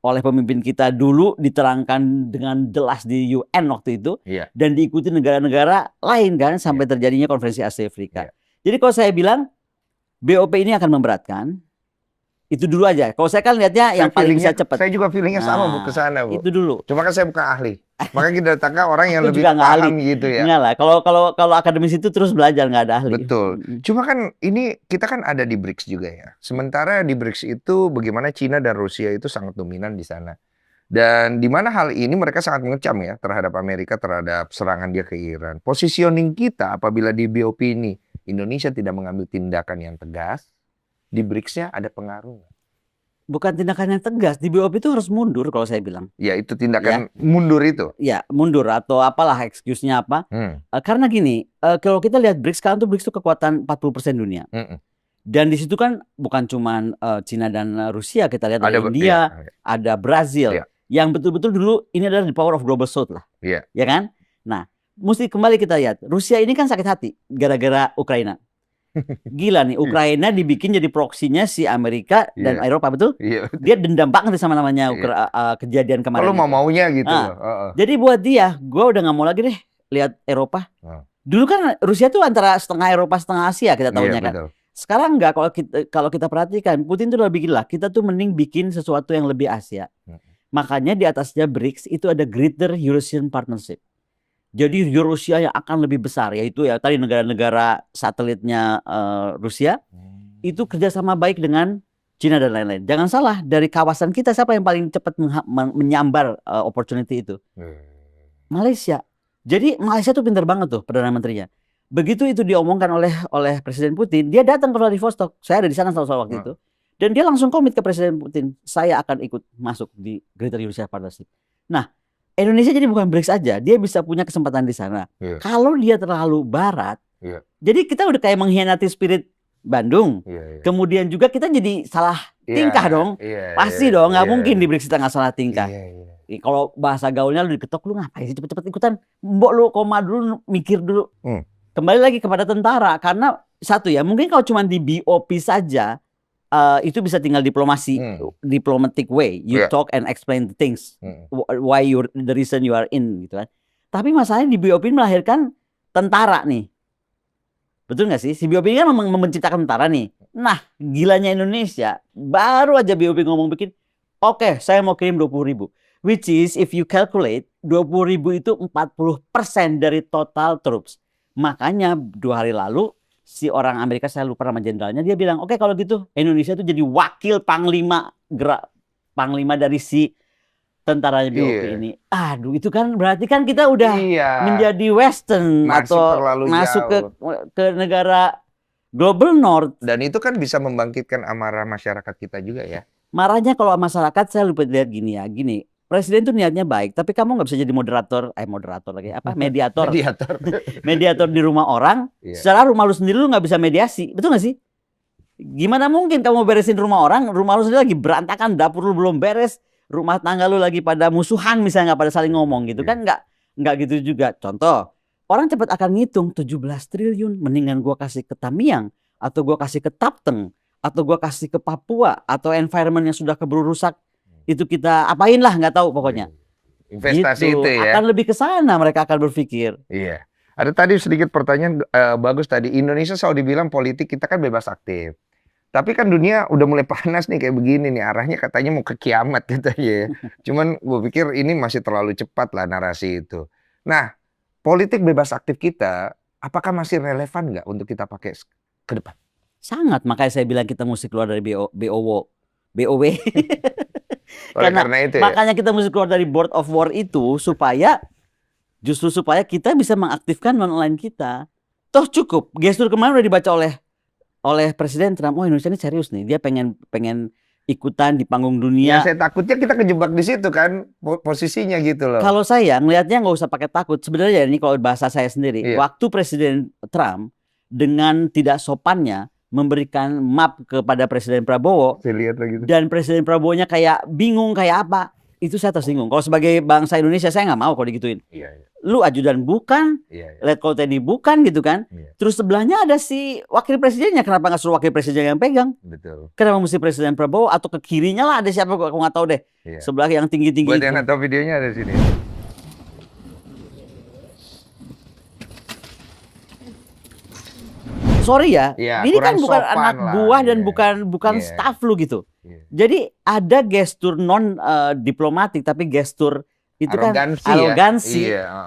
Oleh pemimpin kita dulu, diterangkan dengan jelas di UN waktu itu, dan diikuti negara-negara lain kan, sampai terjadinya konferensi Asia Afrika. Jadi kalau saya bilang BOP ini akan memberatkan, itu dulu aja. Kalau saya kan lihatnya yang paling bisa cepat. Saya juga feelingnya sama Bu, ke sana Bu. Itu dulu. Cuma kan saya bukan ahli. Makanya kita datangkan orang yang lebih paham ahli gitu ya. Enggak lah. Kalau akademis itu terus belajar, nggak ada ahli. Betul. Cuma kan ini kita kan ada di BRICS juga ya. Sementara di BRICS itu bagaimana Cina dan Rusia itu sangat dominan di sana. Dan di mana hal ini mereka sangat mengecam ya terhadap Amerika, terhadap serangan dia ke Iran. Positioning kita apabila di BOP ini Indonesia tidak mengambil tindakan yang tegas, di BRICS-nya ada pengaruh. Bukan tindakan yang tegas, di BOP itu harus mundur kalau saya bilang. Ya itu tindakan mundur itu. Ya mundur atau apalah excuse-nya apa. Karena gini, kalau kita lihat BRICS sekarang tuh BRICS itu kekuatan 40% dunia. Dan di situ kan bukan cuma Cina dan Rusia, kita lihat ada India, ada Brazil. Yang betul-betul dulu ini adalah the power of global south lah. Ya kan? Nah, mesti kembali kita lihat, Rusia ini kan sakit hati gara-gara Ukraina. Gila nih, Ukraina dibikin jadi proksinya si Amerika dan Eropa, betul? Dia dendam banget sama namanya kejadian kemarin. Kalau maunya gitu. Jadi buat dia, gue udah nggak mau lagi deh lihat Eropa. Dulu kan Rusia tuh antara setengah Eropa setengah Asia kita tahunya kan. Betul. Sekarang nggak, kalau kita perhatikan, Putin tuh udah bikin lah, kita tuh mending bikin sesuatu yang lebih Asia. Makanya di atasnya BRICS itu ada Greater Eurasian Partnership. Jadi Rusia yang akan lebih besar, yaitu ya tadi negara-negara satelitnya Rusia itu kerjasama baik dengan Cina dan lain-lain. Jangan salah, dari kawasan kita siapa yang paling cepat menyambar opportunity itu? Malaysia. Jadi Malaysia tuh pintar banget tuh Perdana Menterinya. Begitu itu diomongkan oleh Presiden Putin, dia datang ke Vladivostok. Saya ada di sana waktu itu. Dan dia langsung komit ke Presiden Putin, saya akan ikut masuk di Greater Eurasian Partnership. Nah, Indonesia jadi bukan BRICS aja, dia bisa punya kesempatan di sana. Kalau dia terlalu barat, jadi kita udah kayak mengkhianati spirit Bandung. Kemudian juga kita jadi salah tingkah dong. Pasti dong, nggak mungkin di BRICS kita nggak salah tingkah. Kalau bahasa gaulnya lu diketok, lu ngapain sih cepet-cepet ikutan? Mbok lu koma dulu, mikir dulu. Kembali lagi kepada tentara, karena satu ya, mungkin kalau cuma di BOP saja, itu bisa tinggal diplomasi, diplomatic way. You talk and explain the things, why the reason you are in, gitu kan. Tapi masalahnya di BOP melahirkan tentara nih, betul nggak sih? Si BOP ini kan menciptakan tentara nih. Nah, gilanya Indonesia, baru aja BOP ngomong bikin, oke, saya mau kirim 20.000, which is if you calculate 20.000 itu 40% dari total troops. Makanya 2 hari lalu si orang Amerika, saya lupa nama jenderalnya, dia bilang, oke, kalau gitu Indonesia tuh jadi wakil panglima dari si tentaranya BOP ini. Aduh, itu kan berarti kan kita udah menjadi Western atau masuk ke negara Global North. Dan itu kan bisa membangkitkan amarah masyarakat kita juga ya. Marahnya kalau masyarakat, saya lupa lihat gini ya, gini. Presiden tuh niatnya baik, tapi kamu nggak bisa jadi mediator di rumah orang. Secara rumah lu sendiri lu nggak bisa mediasi, betul nggak sih? Gimana mungkin kamu beresin rumah orang, rumah lu sendiri lagi berantakan, dapur lu belum beres, rumah tangga lu lagi pada musuhan misalnya, nggak pada saling ngomong gitu kan? Nggak gitu juga. Contoh, orang cepat akan ngitung 17 triliun. Mendingan gue kasih ke Tamiang, atau gue kasih ke Tapteng, atau gue kasih ke Papua, atau environment yang sudah keburu rusak. Itu kita apain lah, nggak tahu pokoknya. Investasi gitu. itu ya. Akan lebih ke sana mereka akan berpikir. Iya. Ada tadi sedikit pertanyaan bagus tadi. Indonesia selalu dibilang politik kita kan bebas aktif. Tapi kan dunia udah mulai panas nih kayak begini nih. Arahnya katanya mau ke kiamat katanya ya. Cuman gue pikir ini masih terlalu cepat lah narasi itu. Nah, politik bebas aktif kita apakah masih relevan nggak untuk kita pakai ke depan? Sangat, makanya saya bilang kita mesti keluar dari BOW. Karena itu ya? Makanya kita mesti keluar dari Board of War itu supaya kita bisa mengaktifkan non-online kita. Toh cukup, gestur kemarin udah dibaca oleh Presiden Trump. Oh, Indonesia ini serius nih, dia pengen ikutan di panggung dunia. Ya, saya takutnya kita kejebak di situ kan posisinya gitu loh. Kalau saya ngelihatnya nggak usah pakai takut. Sebenarnya ini kalau bahasa saya sendiri, waktu Presiden Trump dengan tidak sopannya memberikan map kepada Presiden Prabowo, dan Presiden Prabowo-nya kayak bingung kayak apa, itu saya tersinggung. Kalau sebagai bangsa Indonesia saya nggak mau kalau digituin. Lu ajudan bukan, Letkol TNI bukan gitu kan. Terus sebelahnya ada si wakil presidennya, kenapa nggak suruh wakil presiden yang pegang? Betul. Kenapa mesti Presiden Prabowo, atau ke kirinya lah ada siapa, aku nggak tahu deh. Sebelah yang tinggi-tinggi. Buat yang nggak tahu videonya ada di sini. Sorry ya, ini kan bukan anak buah dan bukan staff lu gitu. Jadi ada gestur non diplomatik, tapi gestur itu arogansi, kan arogansi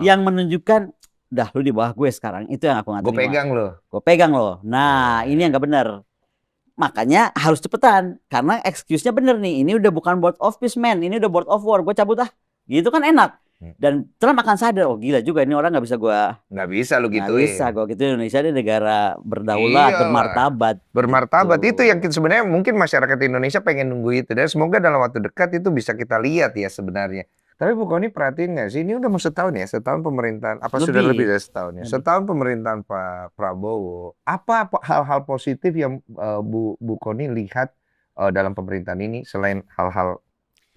yang menunjukkan, dah lu di bawah gue sekarang. Itu yang aku nggak terima. Gue pegang lo. Nah, ini yang nggak benar. Makanya harus cepetan, karena excuse-nya bener nih. Ini udah bukan board of peace, man. Ini udah board of war. Gue cabut ah. Gitu kan enak. Dan Trump akan sadar, oh gila juga ini orang nggak bisa lu gitu. Nggak bisa gue gitu. Indonesia ini negara berdaulat, bermartabat gitu. Itu yang sebenarnya mungkin masyarakat Indonesia pengen nunggu itu, dan semoga dalam waktu dekat itu bisa kita lihat ya sebenarnya. Tapi Bu Kony perhatiin nggak sih, ini udah mau setahun ya, setahun pemerintahan, sudah lebih dari setahun ya, setahun pemerintahan Pak Prabowo. Apa hal-hal positif yang Bu Kony lihat dalam pemerintahan ini selain hal-hal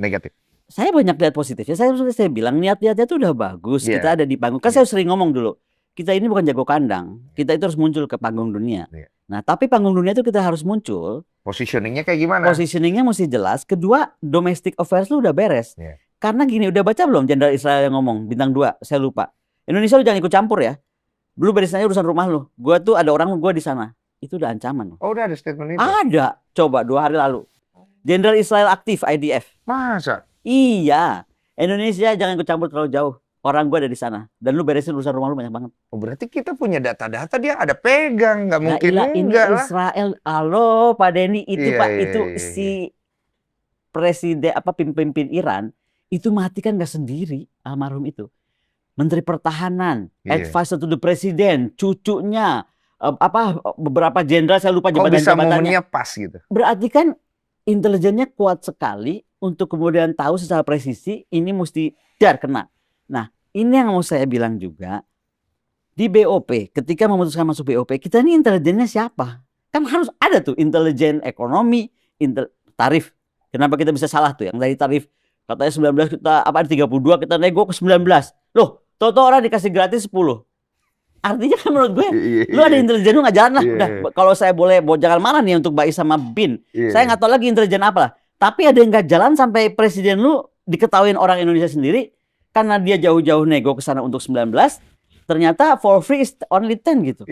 negatif? Saya banyak lihat positifnya. Saya bilang niat-niatnya itu udah bagus. Kita ada di panggung. Kan saya sering ngomong dulu, kita ini bukan jago kandang. Kita itu harus muncul ke panggung dunia. Nah, tapi panggung dunia itu kita harus muncul. Positioningnya kayak gimana? Positioningnya mesti jelas. Kedua, domestic affairs lu udah beres. Karena gini, udah baca belum Jenderal Israel yang ngomong, bintang 2, saya lupa. Indonesia lu jangan ikut campur ya. Lu beresin aja urusan rumah lu. Gua tuh ada orang gua di sana. Itu udah ancaman. Oh, udah ada statement itu? Ada. Coba 2 hari lalu. Jenderal Israel aktif IDF. Masa? Iya, Indonesia jangan ikut campur terlalu jauh. Orang gue ada di sana, dan lu beresin urusan rumah lu banyak banget. Oh, berarti kita punya data-data, dia ada pegang, nggak mungkin enggak lah. Israel, halo Pak Denny, itu Pak itu si presiden pemimpin Iran itu mati kan nggak sendiri, almarhum itu. Menteri Pertahanan, advisor to the President, cucunya beberapa jenderal saya lupa jabatan-jabatannya. Momennya pas gitu. Berarti kan intelijennya kuat sekali untuk kemudian tahu secara presisi ini mesti kena. Nah, ini yang mau saya bilang juga, di BOP ketika memutuskan masuk BOP, kita ini intelijennya siapa? Kan harus ada tuh intelijen ekonomi, tarif. Kenapa kita bisa salah tuh? Yang dari tarif katanya 19 kita 32 kita nego ke 19. Loh, toto orang dikasih gratis 10. Artinya kan menurut gue, lu ada intelijen lu nggak jalan lah. Udah, kalau saya boleh jangan marah nih untuk Bais sama Bin. Saya nggak tahu lagi intelijen apa lah. Tapi ada yang nggak jalan sampai presiden lu diketahuin orang Indonesia sendiri karena dia jauh-jauh nego ke sana untuk 19. Ternyata for free is only 10 gitu.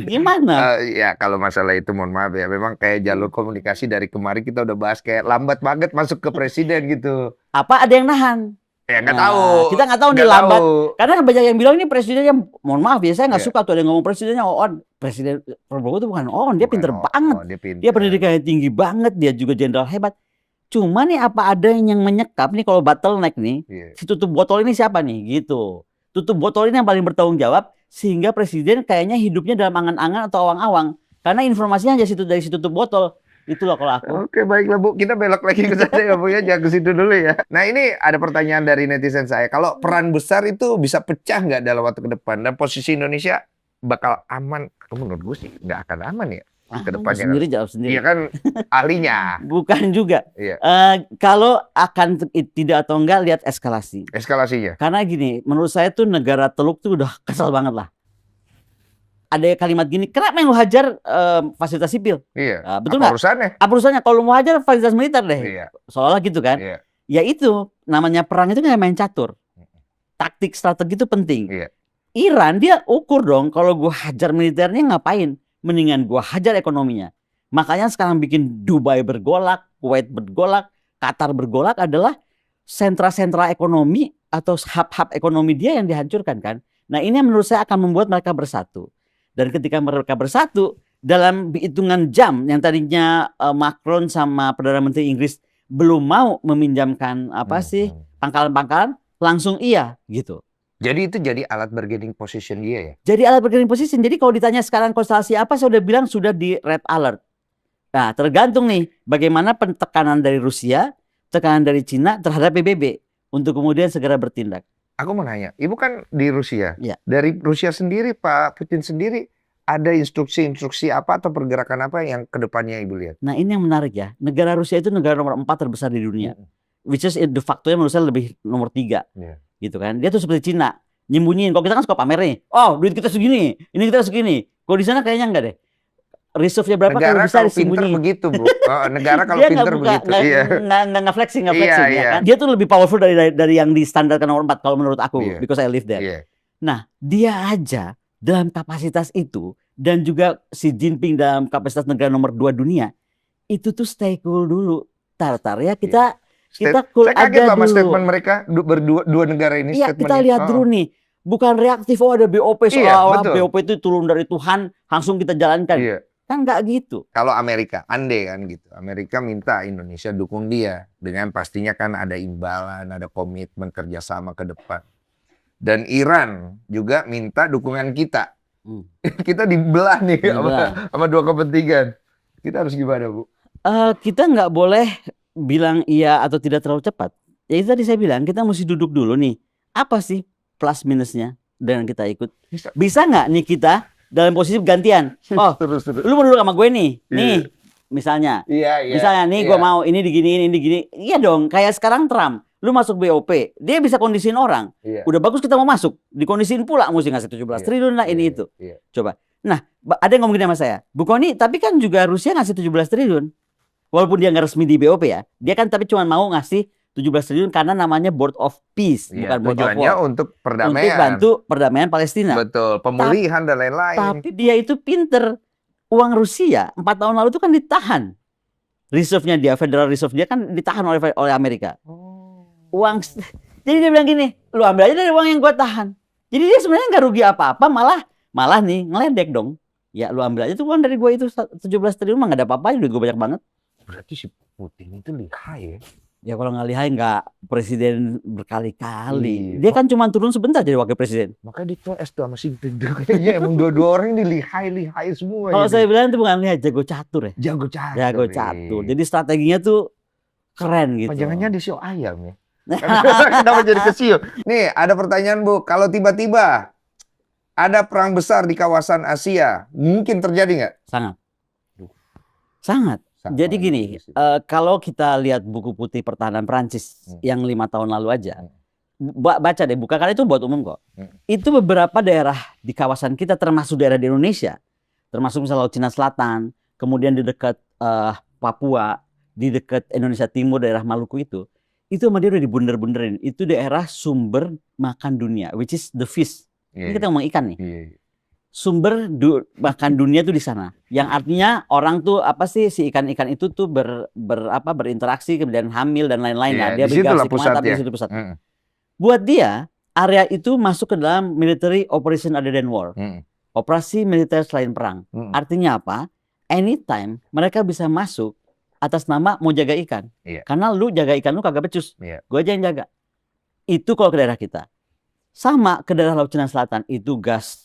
Gimana? Ya kalau masalah itu mohon maaf ya, memang kayak jalur komunikasi dari kemarin kita udah bahas kayak lambat banget masuk ke presiden gitu. Apa ada yang nahan? Ya nggak tahu. Kita nggak tahu nih lambat. Karena banyak yang bilang ini presidennya, mohon maaf ya, saya nggak suka tuh ada yang ngomong presidennya on. Presiden Prabowo itu bukan on, dia pinter banget. Dia pendidikannya tinggi banget, dia juga jenderal hebat. Cuma nih apa ada yang menyekap nih kalau bottleneck nih, si tutup botol ini siapa nih gitu. Tutup botol ini yang paling bertanggung jawab sehingga presiden kayaknya hidupnya dalam angan-angan atau awang-awang. Karena informasinya hanya dari si tutup botol. Itulah kalau aku. Oke, baiklah Bu, kita belok lagi ke sana ya Bu ya, jangan ke situ dulu ya. Nah ini ada pertanyaan dari netizen saya, kalau peran besar itu bisa pecah nggak dalam waktu ke depan dan posisi Indonesia bakal aman? Menurut gue sih nggak akan aman ya. ke depannya? Sendiri jawab sendiri. Iya kan ahlinya. Bukan juga. Iya. Kalau akan tidak atau enggak, lihat eskalasi. Eskalasinya. Karena gini, menurut saya tuh negara Teluk tuh udah kesel banget lah. Ada kalimat gini, kenapa yang lu hajar fasilitas sipil? Iya. Betul nggak? Apa urusannya? Kalau lu mau hajar fasilitas militer deh. Iya. Seolah gitu kan. Iya. Ya itu, namanya perang itu nggak main catur. Taktik strategi itu penting. Iya. Iran dia ukur dong, kalau gua hajar militernya ngapain? Mendingan gua hajar ekonominya. Makanya sekarang bikin Dubai bergolak, Kuwait bergolak, Qatar bergolak adalah sentra-sentra ekonomi atau hub-hub ekonomi dia yang dihancurkan kan. Nah ini yang menurut saya akan membuat mereka bersatu. Dan ketika mereka bersatu, dalam hitungan jam yang tadinya Macron sama Perdana Menteri Inggris belum mau meminjamkan pangkalan-pangkalan, langsung iya gitu. Jadi itu jadi alat bargaining position dia ya? Jadi alat bargaining position. Jadi kalau ditanya sekarang konstelasi apa, saya udah bilang sudah di red alert. Nah tergantung nih bagaimana tekanan dari Rusia, tekanan dari Cina terhadap PBB untuk kemudian segera bertindak. Aku mau nanya, Ibu kan di Rusia. Ya. Dari Rusia sendiri, Pak Putin sendiri, ada instruksi-instruksi apa atau pergerakan apa yang kedepannya Ibu lihat? Nah ini yang menarik ya. Negara Rusia itu negara nomor 4 terbesar di dunia. Which is de facto menurut saya lebih nomor 3. Gitu kan. Dia tuh seperti Cina. Nyembunyiin. Kalau kita kan suka pamer nih. Oh duit kita segini. Ini kita segini. Kalau di sana kayaknya enggak deh. Reserve-nya berapa negara kalau bisa disembunyiin. Begitu, Bu. Negara kalau pinter begitu. Nggak flexing ya kan. Dia tuh lebih powerful dari yang di standarkan nomor 4 kalau menurut aku. Because I live there. Nah, dia aja dalam kapasitas itu dan juga Xi Jinping dalam kapasitas negara nomor 2 dunia, itu tuh stay cool dulu. Tar ya kita cool saya kaget aja sama dulu. statement mereka dua negara ini. Iya, kita lihat dulu nih. Bukan reaktif, ada BOP seolah-olah BOP itu turun dari Tuhan, langsung kita jalankan. Kan nggak gitu. Kalau Amerika, andai kan gitu. Amerika minta Indonesia dukung dia. Dengan pastinya kan ada imbalan, ada komitmen kerjasama ke depan. Dan Iran juga minta dukungan kita. Kita dibelah nih sama dua kepentingan. Kita harus gimana, Bu? Kita nggak boleh bilang iya atau tidak terlalu cepat. Ya itu tadi saya bilang, kita mesti duduk dulu nih. Apa sih plus minusnya dengan kita ikut? Bisa nggak nih kita dalam posisi gantian? Oh, lu mau duduk sama gue nih. Nih, misalnya. Misalnya nih gue mau ini diginiin, ini digini. Iya dong, kayak sekarang Trump. Lu masuk BOP, dia bisa kondisiin orang. Udah bagus kita mau masuk, dikondisiin pula mesti ngasih 17 triliun lah ini itu. Coba. Nah, ada yang ngomong gini sama saya. Bu Koni, tapi kan juga Rusia ngasih 17 triliun. Walaupun dia nggak resmi di BOP ya. Dia kan tapi cuma mau ngasih 17 triliun karena namanya Board of Peace, bukan Board of War. Untuk perdamaian. Untuk bantu perdamaian Palestina. Betul, pemulihan dan lain-lain. Tapi dia itu pinter. Uang Rusia 4 tahun lalu itu kan ditahan. Reserve-nya dia, Federal Reserve dia kan ditahan oleh Amerika. Uang, jadi dia bilang gini, lu ambil aja dari uang yang gua tahan. Jadi dia sebenarnya nggak rugi apa-apa, malah nih ngeledek dong. Ya lu ambil aja tuh uang dari gua itu 17 triliun mah nggak ada apa-apanya, duit gua banyak banget. Berarti si Putin itu lihai ya? Ya kalau nggak lihai nggak presiden berkali-kali. Dia kan cuma turun sebentar jadi wakil presiden. Makanya dicoes tuh sama si kayaknya emang dua-dua orang ini lihai semua. Kalau saya bilang itu bukan lihai, jago catur ya. Jago catur. Jadi strateginya tuh keren gitu. Jangan-jangan di show ayam ya. Kenapa jadi ke siu? Nih ada pertanyaan Bu, kalau tiba-tiba ada perang besar di kawasan Asia, mungkin terjadi nggak? Sangat. Jadi gini, kalau kita lihat buku putih pertahanan Prancis yang 5 tahun lalu aja, baca deh, bukan karena itu buat umum kok. Itu beberapa daerah di kawasan kita, termasuk daerah di Indonesia, termasuk misalnya Laut Cina Selatan, kemudian di dekat Papua, di dekat Indonesia Timur, daerah Maluku itu sama dia udah dibunder-bunderin. Itu daerah sumber makan dunia, which is the fish. Ini kita ngomong ikan nih. Sumber makan dunia tuh di sana. Yang artinya orang tuh apa sih si ikan-ikan itu tuh berinteraksi kemudian hamil dan lain-lain. Dia migrasi kemana tapi di situ pusat. Buat dia area itu masuk ke dalam military operation other than war. Operasi militer selain perang. Artinya apa? Anytime mereka bisa masuk atas nama mau jaga ikan. Karena lu jaga ikan lu kagak becus. Gue aja yang jaga. Itu kalau ke daerah kita. Sama ke daerah Laut Cina Selatan itu gas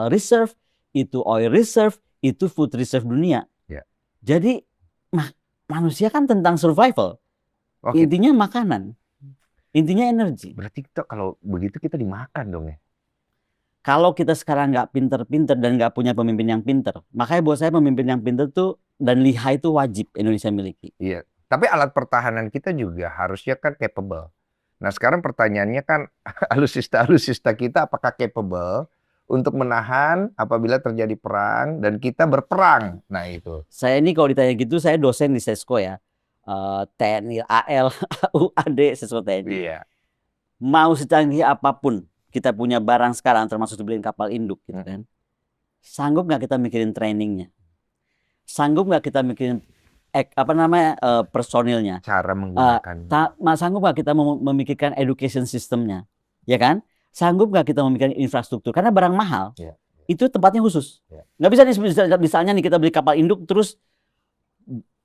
reserve, itu oil reserve, itu food reserve dunia. Jadi manusia kan tentang survival. Intinya makanan. Intinya energi. Berarti kita kalau begitu kita dimakan dong ya? Kalau kita sekarang nggak pinter-pinter dan nggak punya pemimpin yang pinter, makanya buat saya pemimpin yang pinter tuh dan lihai itu wajib Indonesia miliki. Iya. Tapi alat pertahanan kita juga harusnya kan capable. Nah sekarang pertanyaannya kan alutsista kita apakah capable untuk menahan apabila terjadi perang dan kita berperang. Nah itu. Saya ini kalau ditanya gitu, saya dosen di Sesko ya. TNI, AL, UAD, Sesko TNI. Iya. Mau secanggih apapun kita punya barang sekarang, termasuk dibeliin kapal induk gitu kan. Sanggup nggak kita mikirin trainingnya? Sanggup nggak kita mikirin personilnya? Cara menggunakan. Sanggup nggak kita memikirkan education systemnya? Ya kan? Sanggup nggak kita memikirkan infrastruktur? Karena barang mahal. Ya. Itu tempatnya khusus. Ya. Nggak bisa nih, misalnya nih kita beli kapal induk terus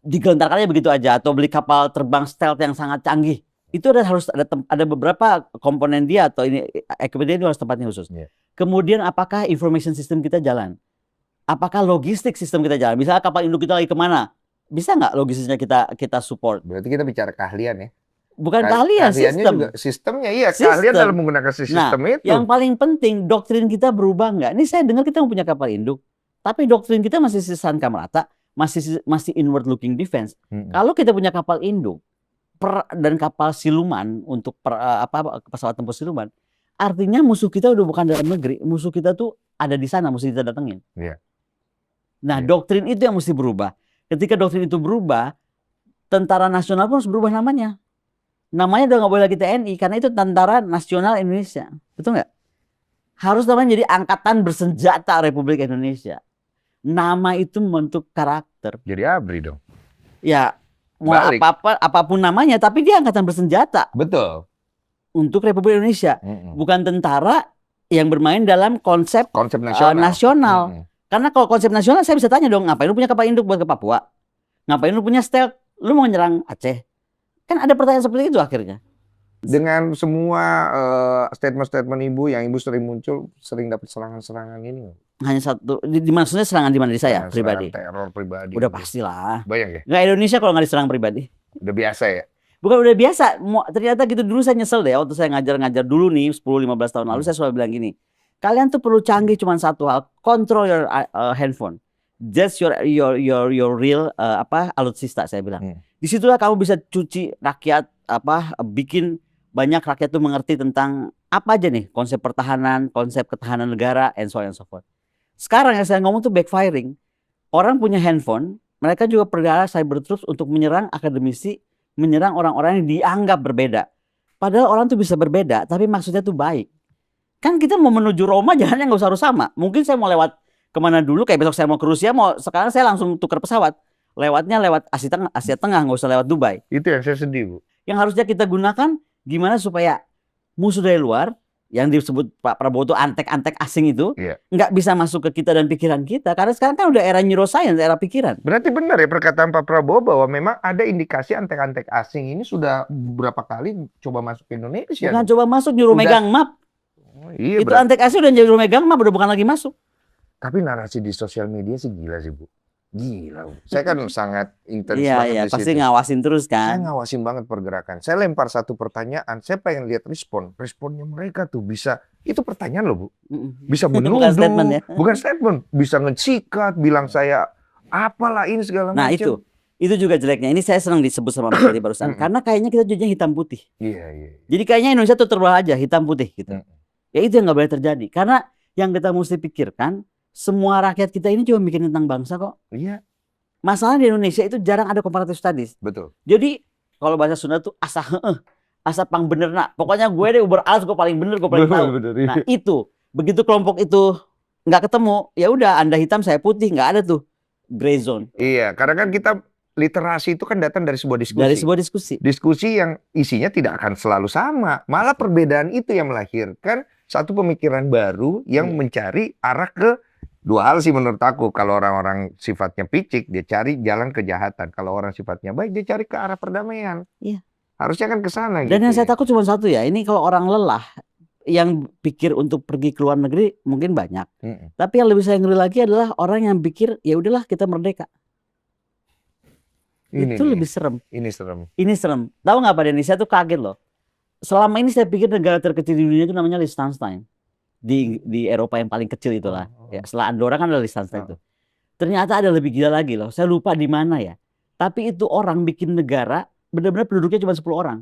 digelentarkannya begitu aja, atau beli kapal terbang stealth yang sangat canggih. Itu harus ada beberapa komponen dia atau ini equipment itu harus tempatnya khusus. Yeah. Kemudian apakah information system kita jalan? Apakah logistik sistem kita jalan? Misalnya kapal induk kita lagi kemana? Bisa nggak logistiknya kita support? Berarti kita bicara keahlian ya? Bukan keahlian, sistem. Juga sistemnya, iya. Keahlian dalam menggunakan sistem itu. Yang paling penting doktrin kita berubah nggak? Ini saya dengar kita mau punya kapal induk, tapi doktrin kita masih sangka merata, masih inward looking defense. Kalau kita punya kapal induk dan kapal siluman untuk pesawat tempur siluman, artinya musuh kita udah bukan dalam negeri, musuh kita tuh ada di sana, mesti kita datengin. Yeah. Nah, doktrin itu yang mesti berubah. Ketika doktrin itu berubah, tentara nasional pun harus berubah namanya. Namanya udah nggak boleh lagi TNI, karena itu Tentara Nasional Indonesia, betul nggak? Harus namanya jadi Angkatan Bersenjata Republik Indonesia. Nama itu membentuk karakter. Jadi ABRI dong. Ya. Mau apapun namanya, tapi dia angkatan bersenjata. Betul. Untuk Republik Indonesia, bukan tentara yang bermain dalam konsep nasional. Karena kalau konsep nasional, saya bisa tanya dong, ngapain lu punya kapal induk buat ke Papua? Ngapain lu punya stealth? Lu mau nyerang Aceh? Kan ada pertanyaan seperti itu akhirnya. Dengan semua statement-statement ibu yang ibu sering muncul, sering dapat serangan-serangan ini. Hanya satu, maksudnya serangan di mana? Di saya pribadi? Teror pribadi. Udah pastilah. Bayang ya? Nggak Indonesia kalau nggak diserang pribadi. Udah biasa ya? Bukan udah biasa, ternyata gitu. Dulu saya nyesel deh, waktu saya ngajar-ngajar dulu nih 10-15 tahun lalu, saya selalu bilang gini, kalian tuh perlu canggih cuma satu hal, control your handphone. Just your real alutsista, saya bilang. Disitulah kamu bisa cuci rakyat, bikin banyak rakyat tuh mengerti tentang apa aja nih, konsep pertahanan, konsep ketahanan negara, and so on and so forth. Sekarang yang saya ngomong tuh backfiring. Orang punya handphone, mereka juga perlu cyber troops untuk menyerang akademisi, menyerang orang-orang yang dianggap berbeda. Padahal orang tuh bisa berbeda, tapi maksudnya tuh baik. Kan kita mau menuju Roma, jalannya nggak usah harus sama. Mungkin saya mau lewat kemana dulu, kayak besok saya mau ke Rusia, sekarang saya langsung tukar pesawat. Lewatnya lewat Asia Tengah, nggak usah lewat Dubai. Itu yang saya sedih, Bu. Yang harusnya kita gunakan, gimana supaya musuh dari luar, yang disebut Pak Prabowo itu antek-antek asing itu, nggak bisa masuk ke kita dan pikiran kita. Karena sekarang kan udah era neuroscience, era pikiran. Berarti benar ya perkataan Pak Prabowo bahwa memang ada indikasi antek-antek asing ini sudah beberapa kali coba masuk ke Indonesia. Bukan coba masuk, nyuruh megang map. Iya, itu antek asing udah nyuruh megang map, udah bukan lagi masuk. Tapi narasi di sosial media sih gila sih, Bu. Gila, Bu. Saya kan sangat intens banget. Iya, pasti ngawasin terus kan. Saya ngawasin banget pergerakan. Saya lempar satu pertanyaan, saya pengen lihat responnya mereka tuh bisa. Itu pertanyaan loh, Bu. Bisa menuduh. Bukan statement ya. Bukan statement, bisa ngecikat, bilang saya apalah ini segala macam. Nah, itu juga jeleknya. Ini saya senang disebut sama Mas Adi barusan. Karena kayaknya kita jadinya hitam putih. Iya. Jadi kayaknya Indonesia tuh terbelah aja hitam putih gitu. Ya itu yang nggak boleh terjadi. Karena yang kita mesti pikirkan, semua rakyat kita ini cuma bikin tentang bangsa kok. Iya. Masalah di Indonesia itu jarang ada comparative studies. Betul. Jadi kalau bahasa Sunda tuh asa pang bener nak. Pokoknya gue deh uber alas, gue paling bener, gue paling tahu. Nah itu, begitu kelompok itu nggak ketemu, ya udah Anda hitam saya putih, nggak ada tuh gray zone. Iya, karena kan kita literasi itu kan datang dari sebuah diskusi. Dari sebuah diskusi. Diskusi yang isinya tidak akan selalu sama. Malah perbedaan itu yang melahirkan satu pemikiran baru yang mencari arah ke dua hal sih menurut aku. Kalau orang-orang sifatnya picik, dia cari jalan kejahatan. Kalau orang sifatnya baik, dia cari ke arah perdamaian. Iya. Harusnya kan ke sana. Dan yang saya takut cuma satu ya. Ini kalau orang lelah, yang pikir untuk pergi ke luar negeri mungkin banyak. Tapi yang lebih saya ngeri lagi adalah orang yang pikir ya udahlah kita merdeka. Itu lebih serem. Ini serem. Ini serem. Tahu nggak Pak Denny? Saya tuh kaget loh. Selama ini saya pikir negara terkecil di dunia itu namanya Liechtenstein. di Eropa yang paling kecil itulah. Ya, setelah Andorra kan ada Liechtenstein itu. Ternyata ada lebih gila lagi loh. Saya lupa di mana ya. Tapi itu orang bikin negara benar-benar penduduknya cuma 10 orang.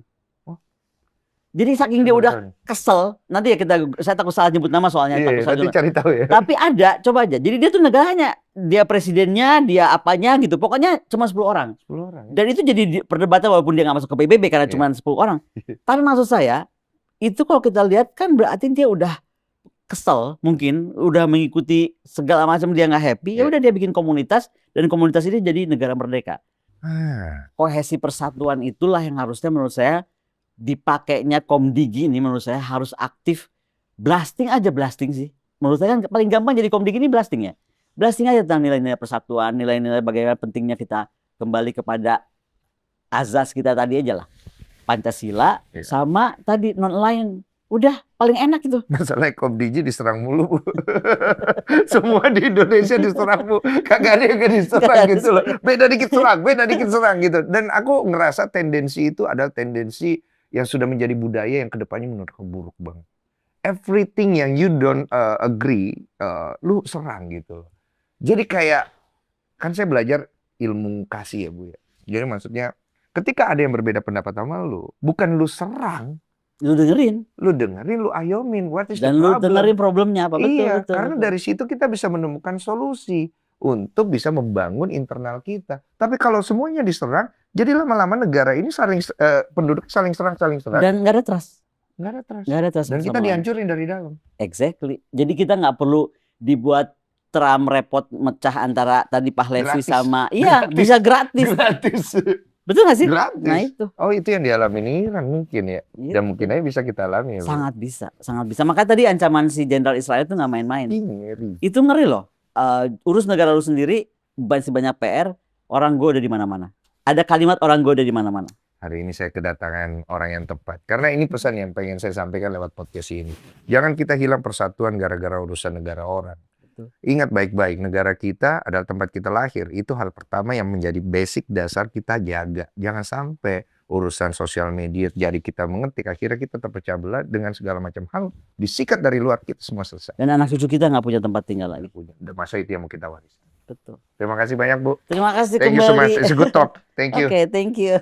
Jadi saking dia udah kesel, nanti ya saya takut salah nyebut nama soalnya. Nanti cari tahu ya. Tapi ada, coba aja. Jadi dia tuh negaranya, dia presidennya, dia apanya gitu. Pokoknya cuma 10 orang. 10 orang. Dan itu jadi perdebatan walaupun dia nggak masuk ke PBB karena cuma 10 orang. Tapi maksud saya, itu kalau kita lihat kan berarti dia udah kesel, mungkin udah mengikuti segala macam, dia nggak happy. Ya udah dia bikin komunitas, dan komunitas ini jadi negara merdeka. Kohesi persatuan itulah yang harusnya menurut saya dipakainya Komdigi ini, menurut saya harus aktif. Blasting aja, blasting sih. Menurut saya kan paling gampang jadi Komdigi ini blasting ya. Blasting aja tentang nilai-nilai persatuan, nilai-nilai bagaimana pentingnya kita kembali kepada azas kita tadi aja lah. Pancasila sama tadi non-aligned. Udah paling enak itu. Masalahnya Komdigi diserang mulu, Bu. Semua di Indonesia diserang, Bu. Kagak ada yang diserang gitu loh. Beda dikit serang gitu. Dan aku ngerasa tendensi itu adalah tendensi yang sudah menjadi budaya yang kedepannya menurut aku buruk banget. Everything yang you don't agree, lu serang gitu. Jadi kayak, kan saya belajar ilmu kasih ya, Bu ya. Jadi maksudnya ketika ada yang berbeda pendapat sama lu, bukan lu serang, lu dengerin, lu ayomin, what is dan the problem? lu dengerin problemnya apa. Betul, karena dari situ kita bisa menemukan solusi untuk bisa membangun internal kita. Tapi kalau semuanya diserang, jadi lama-lama negara ini penduduk saling serang. Dan nggak ada trust. Nggak ada trust. Dan kita dihancurin dari dalam. Exactly. Jadi kita nggak perlu dibuat Trump repot mecah antara tadi Pahlavi sama, bisa gratis. Betul nggak sih? Gratis. Nah itu. Oh, itu yang dialami Iran mungkin ya. Dan mungkin aja bisa kita alami. Ya, sangat bisa. Makanya tadi ancaman si Jenderal Israel itu nggak main-main. Itu ngeri loh. Urus negara lu sendiri, banyak PR, orang gue udah di mana-mana. Ada kalimat orang gue udah di mana-mana. Hari ini saya kedatangan orang yang tepat. Karena ini pesan yang pengen saya sampaikan lewat podcast ini. Jangan kita hilang persatuan gara-gara urusan negara orang. Ingat baik-baik, negara kita adalah tempat kita lahir. Itu hal pertama yang menjadi basic dasar kita jaga. Jangan sampai urusan sosial media jadi kita mengetik, akhirnya kita terpecah belah dengan segala macam hal. Disikat dari luar, kita semua selesai. Dan anak cucu kita nggak punya tempat tinggal lagi. Dan masa itu yang mau kita wariskan. Betul. Terima kasih banyak, Bu. Terima kasih kembali. Thank you so much. It's a good talk. Thank you. Oke, thank you.